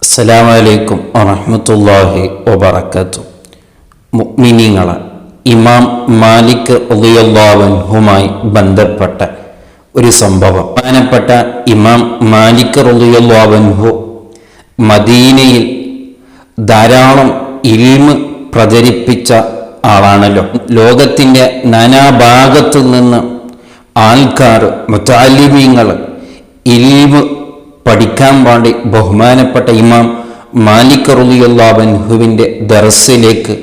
അസ്സലാമു അലൈക്കും വറഹ്മത്തുള്ളാഹി വബറകാതുഹു. മുഅ്മിനീങ്ങളെ, ഇമാം മാലിക് റളിയല്ലാഹു അൻഹുമായി ബന്ധപ്പെട്ട ഒരു സംഭവം. ബഹുമാനപ്പെട്ട ഇമാം മാലിക് റളിയല്ലാഹു അൻഹു മദീനയിൽ ധാരാളം ഇൽമ് പ്രചരിപ്പിച്ച ആളാണല്ലോ. ലോകത്തിൻ്റെ നാനാഭാഗത്തു നിന്ന് ആൾക്കാർ, മുതഅല്ലിമീങ്ങൾ ഇൽമ് പഠിക്കാൻ വേണ്ടി ബഹുമാനപ്പെട്ട ഇമാം മാലിക് റളിയല്ലാഹു അൻഹുവിൻ്റെ ദർസിലേക്ക്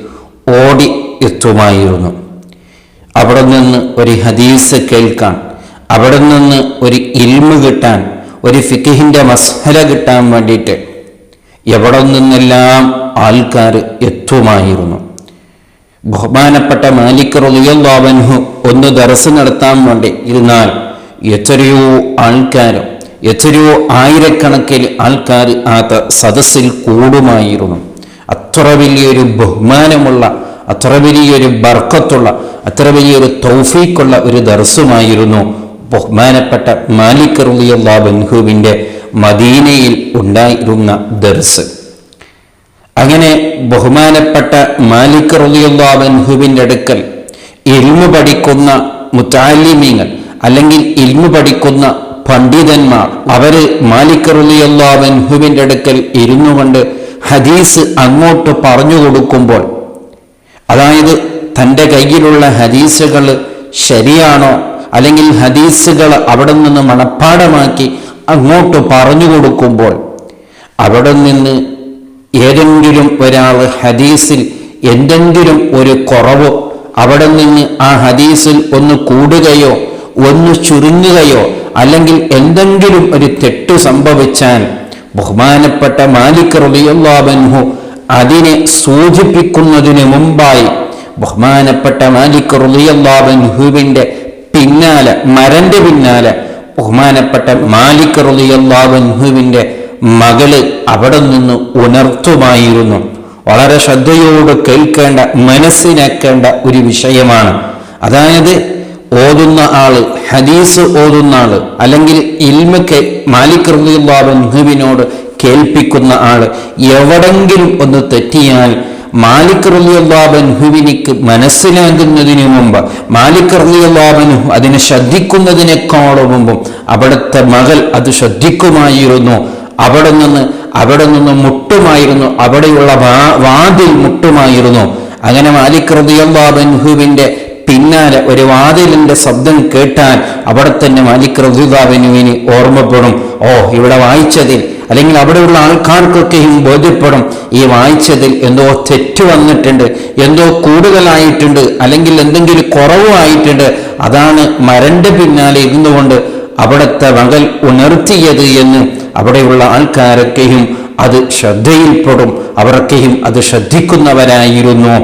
ഓടി എത്തുമായിരുന്നു. അവിടെ നിന്ന് ഒരു ഹദീസ് കേൾക്കാൻ, അവിടെ നിന്ന് ഒരു ഇൽമ് കിട്ടാൻ, ഒരു ഫിഖിൻ്റെ മസ്അല കിട്ടാൻ വേണ്ടിയിട്ട് എവിടെ നിന്നെല്ലാം ആൾക്കാർ എത്തുമായിരുന്നു. ബഹുമാനപ്പെട്ട മാലിക് റളിയല്ലാഹു അൻഹു ഒന്ന് ദർസ് നടത്താൻ വേണ്ടി ഇരുന്നാൽ എത്രയോ ആൾക്കാർ, എത്രയോ ആയിരക്കണക്കിന് ആൾക്കാർ ആ സദസ്സിൽ കൂടുമായിരുന്നു. അത്ര വലിയൊരു ബഹുമാനമുള്ള, അത്ര വലിയൊരു ബർക്കത്തുള്ള, അത്ര വലിയൊരു തൗഫീഖുള്ള ഒരു ദർസുമായിരുന്നു ബഹുമാനപ്പെട്ട മാലിക് റളിയല്ലാഹു അൻഹുവിൻ്റെ മദീനയിൽ ഉണ്ടായിരുന്ന ദർസ്. അങ്ങനെ ബഹുമാനപ്പെട്ട മാലിക് റളിയല്ലാഹു അൻഹുവിൻ്റെ അടുക്കൽ ഇൽമു പഠിക്കുന്ന മുതഅല്ലിമീങ്ങൾ അല്ലെങ്കിൽ ഇൽമു പഠിക്കുന്ന പണ്ഡിതന്മാർ, അവര് മാലിക് റളിയല്ലാഹു അൻഹുവിൻ്റെ അടുക്കൽ ഇരുന്നു കൊണ്ട് ഹദീസ് അങ്ങോട്ട് പറഞ്ഞു കൊടുക്കുമ്പോൾ, അതായത് തൻ്റെ കയ്യിലുള്ള ഹദീസുകൾ ശരിയാണോ അല്ലെങ്കിൽ ഹദീസുകൾ അവിടെ നിന്ന് മനഃപ്പാഠമാക്കി അങ്ങോട്ട് പറഞ്ഞു കൊടുക്കുമ്പോൾ, അവിടെ നിന്ന് ഏതെങ്കിലും ഒരാൾ ഹദീസിൽ എന്തെങ്കിലും ഒരു കുറവ്, അവിടെ നിന്ന് ആ ഹദീസിൽ ഒന്ന് കൂടുകയോ ഒന്ന് ചുരുങ്ങുകയോ അല്ലെങ്കിൽ എന്തെങ്കിലും ഒരു തെറ്റു സംഭവിച്ചാൽ ബഹുമാനപ്പെട്ട മാലിക് റളിയല്ലാഹു അൻഹു അതിനെ സൂചിപ്പിക്കുന്നതിന് മുമ്പായി ബഹുമാനപ്പെട്ട മാലിക് റളിയല്ലാഹു അൻഹുവിൻ്റെ പിന്നാലെ, മരന്റെ പിന്നാലെ ബഹുമാനപ്പെട്ട മാലിക് റളിയല്ലാഹു അൻഹുവിൻ്റെ മകള് അവിടെ നിന്ന് ഉണർത്തുമായിരുന്നു. വളരെ ശ്രദ്ധയോട് കേൾക്കേണ്ട, മനസ്സിലാക്കേണ്ട ഒരു വിഷയമാണ്. അതായത് ഓതുന്ന ആള്, ഹദീസ് ഓതുന്ന ആള് അല്ലെങ്കിൽ ഇൽമൊക്കെ മാലിക് റളിയല്ലാഹു അൻഹുവിനോട് കേൾപ്പിക്കുന്ന ആള് എവിടെങ്കിലും ഒന്ന് തെറ്റിയാൽ മാലിക് റളിയല്ലാഹു അൻഹുവിനിക്ക് മനസ്സിലാകുന്നതിന് മുമ്പ്, മാലിക് റളിയല്ലാഹു അൻഹു അതിനെ ശ്രദ്ധിക്കുന്നതിനേക്കാളും മുമ്പും അവിടുത്തെ മകൾ അത് ശ്രദ്ധിക്കുമായിരുന്നു. അവിടെ നിന്ന് മുട്ടുമായിരുന്നു, അവിടെയുള്ള വാതിൽ മുട്ടുമായിരുന്നു. അങ്ങനെ മാലിക് റളിയല്ലാഹു അൻഹുവിൻ്റെ പിന്നാലെ ഒരു വാതിലിന്റെ ശബ്ദം കേട്ടാൽ അവിടെ തന്നെ മാലിക് റളിയല്ലാഹു അൻഹുവിന് ഓർമ്മപ്പെടും, ഓ ഇവിടെ വായിച്ചതിൽ അല്ലെങ്കിൽ അവിടെയുള്ള ആൾക്കാർക്കൊക്കെയും ബോധ്യപ്പെടും, ഈ വായിച്ചതിൽ എന്തോ തെറ്റ് വന്നിട്ടുണ്ട്, എന്തോ കൂടുതലായിട്ടുണ്ട്, അല്ലെങ്കിൽ എന്തെങ്കിലും കുറവായിട്ടുണ്ട്. അതാണ് മരന്റെ പിന്നാലെ ഇരുന്നുകൊണ്ട് അവിടുത്തെ മകൾ ഉണർത്തിയത് എന്ന് അവിടെയുള്ള ആൾക്കാരൊക്കെയും അത് ശ്രദ്ധയിൽപ്പെടും, അവർക്കെയും അത് ശ്രദ്ധിക്കുന്നവരായിരുന്നു.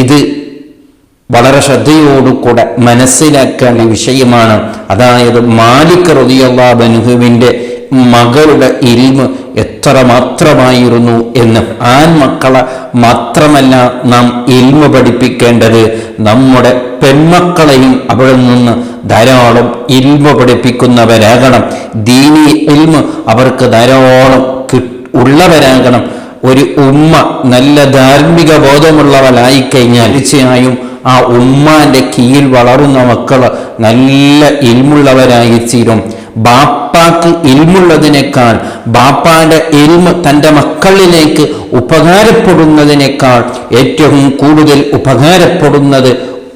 ഇത് വളരെ ശ്രദ്ധയോടുകൂടെ മനസ്സിലാക്കേണ്ട വിഷയമാണ്. അതായത് മാലിക് റളിയല്ലാഹു അൻഹുവിൻ്റെ മകളുടെ ഇൽമ് എത്ര മാത്രമായിരുന്നു എന്ന്. ആൺമക്കളെ മാത്രമല്ല നാം ഇൽമ് പഠിപ്പിക്കേണ്ടത്, നമ്മുടെ പെൺമക്കളെയും അവിടെ നിന്ന് ധാരാളം ഇൽമ് പഠിപ്പിക്കുന്നവരാകണം. ദീനി ഇൽമ് അവർക്ക് ധാരാളം ഉള്ളവരാകണം. ഒരു ഉമ്മ നല്ല ധാർമ്മിക ബോധമുള്ളവരായി കഴിഞ്ഞാൽ തീർച്ചയായും ആ ഉമ്മാന്റെ കീഴിൽ വളരുന്ന മക്കള് നല്ല ഇൽമുള്ളവരായി തീരും. ബാപ്പാക്ക് ഇൽമുള്ളതിനേക്കാൾ, ബാപ്പാന്റെ ഇൽമ് തൻ്റെ മക്കളിലേക്ക് ഉപകാരപ്പെടുന്നതിനേക്കാൾ ഏറ്റവും കൂടുതൽ ഉപകാരപ്പെടുന്നത്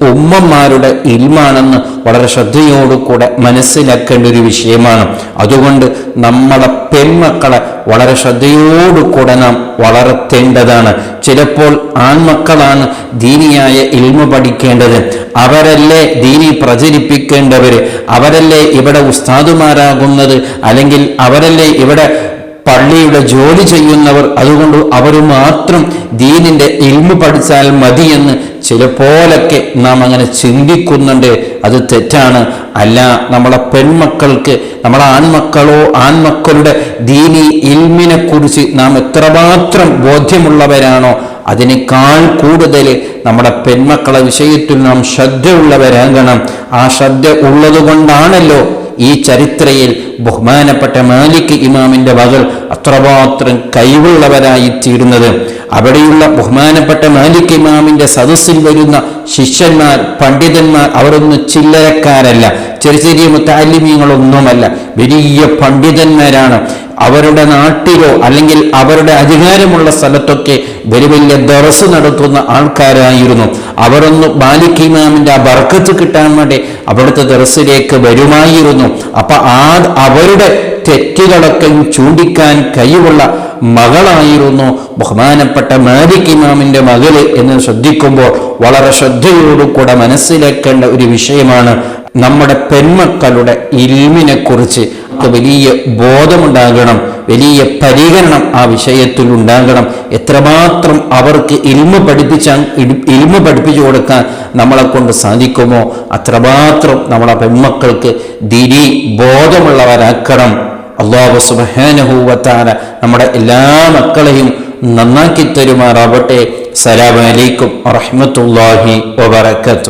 ഉമ്മമാരുടെ ഇൽമാണെന്ന് വളരെ ശ്രദ്ധയോടുകൂടെ മനസ്സിലാക്കേണ്ട ഒരു വിഷയമാണ്. അതുകൊണ്ട് നമ്മളെ പെൺമക്കളെ വളരെ ശ്രദ്ധയോടുകൂടെ നാം വളർത്തേണ്ടതാണ്. ചിലപ്പോൾ ആൺമക്കളാണ് ദീനിയായ ഇൽമ പഠിക്കേണ്ടത്, അവരല്ലേ ദീനി പ്രചരിപ്പിക്കേണ്ടവർ, അവരല്ലേ ഇവിടെ ഉസ്താദുമാരാകുന്നത്, അല്ലെങ്കിൽ അവരല്ലേ ഇവിടെ പള്ളിയുടെ ജോലി ചെയ്യുന്നവർ. അതുകൊണ്ട് അവർ മാത്രം ദീനിന്റെ ഇൽമു പഠിച്ചാൽ മതിയെന്ന് ചിലപ്പോഴൊക്കെ നാം അങ്ങനെ ചിന്തിക്കുന്നുണ്ട്. അത് തെറ്റാണ്. അല്ല, നമ്മളെ പെൺമക്കൾക്ക്, നമ്മളെ ആൺമക്കളുടെ ദീനി ഇൽമിനെ കുറിച്ച് നാം എത്രമാത്രം ബോധ്യമുള്ളവരാണോ അതിനേക്കാൾ കൂടുതൽ നമ്മുടെ പെൺമക്കളെ വിഷയത്തിൽ നാം ശ്രദ്ധ ഉള്ളവരാകണം. ആ ശ്രദ്ധ ഉള്ളത് കൊണ്ടാണല്ലോ ഈ ചരിത്രയിൽ ബഹുമാനപ്പെട്ട മാലിക് ഇമാമിന്റെ മകൾ അത്രമാത്രം കഴിവുള്ളവരായി തീരുന്നത്. അവിടെയുള്ള ബഹുമാനപ്പെട്ട മാലിക് ഇമാമിന്റെ സദസ്സിൽ വരുന്ന ശിഷ്യന്മാർ, പണ്ഡിതന്മാർ അവരൊന്നും ചില്ലരക്കാരല്ല, ചെറിയ ചെറിയ മുത്തഅല്ലിമീങ്ങളൊന്നുമല്ല, വലിയ പണ്ഡിതന്മാരാണ്. അവരുടെ നാട്ടിലോ അല്ലെങ്കിൽ അവരുടെ അധികാരമുള്ള സ്ഥലത്തൊക്കെ വലിയ ദർസ് നടത്തുന്ന ആൾക്കാരായിരുന്നു. അവരൊന്ന് മാലിക് ഇമാമിന്റെ ആ ബർക്കത്ത് കിട്ടാൻ വേണ്ടി അവിടുത്തെ ദർസിലേക്ക് വരുമായിരുന്നു. അപ്പൊ അവരുടെ തെറ്റുകളൊക്കെ ചൂണ്ടിക്കാൻ കഴിവുള്ള മകളായിരുന്നു ബഹുമാനപ്പെട്ട മാലിക് ഇമാമിന്റെ മകള് എന്ന് ശ്രദ്ധിക്കുമ്പോൾ വളരെ ശ്രദ്ധയോടുകൂടെ മനസ്സിലാക്കേണ്ട ഒരു വിഷയമാണ്. നമ്മുടെ പെൺമക്കളുടെ ഇൽമിനെ കുറിച്ച് വലിയ ബോധമുണ്ടാകണം, വലിയ പരിഗണനം ആ വിഷയത്തിൽ ഉണ്ടാകണം. എത്രമാത്രം അവർക്ക് ഇൽമു പഠിപ്പിച്ചു കൊടുക്കാൻ നമ്മളെ കൊണ്ട് സാധിക്കുമോ അത്രമാത്രം നമ്മളെ പെൺമക്കൾക്ക് ദീനി ബോധമുള്ളവരാക്കണം. അല്ലാഹു സുബ്ഹാനഹു വ തആല നമ്മുടെ എല്ലാ മക്കളെയും നന്നാക്കി തരുമാറാവട്ടെ. അസ്സലാമു അലൈക്കും വറഹ്മത്തുള്ളാഹി വബറകാതുഹു.